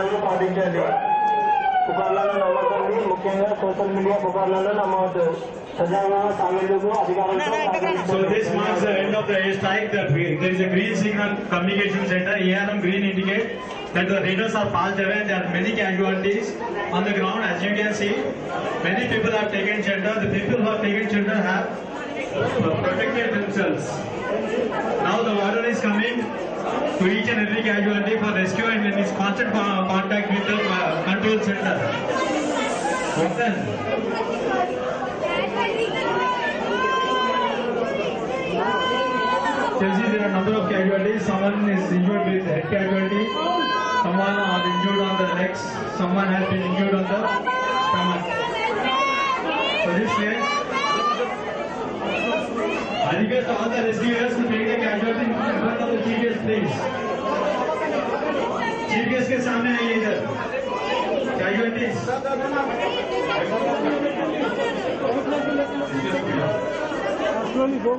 నిబంధనలు పాటించండి. పుకార్లను నమ్మకండి. ముఖ్యంగా సోషల్ మీడియా పుకార్లను నమ్మవద్దు. సజావుగా సామాన్యులకు అధికారులతో. So this marks the end of the air strike. There is a green signal communication center. ERM green indicate that the raiders are passed away. There are many casualties on the ground. As you can see, many people have taken shelter. The people who have taken shelter have protected themselves. Now the water is coming to each and every casualty for rescue and in its constant contact with the control center. Then, Chelsea, there are a number of casualties. Someone is injured with head casualty. Someone are injured on the legs. Someone has been injured on the stomach. So this way, I request all the rescuers to take the casualty in front of the chief guest, please. Chief guest के सामने आइए इधर. Casualties. Slowly go.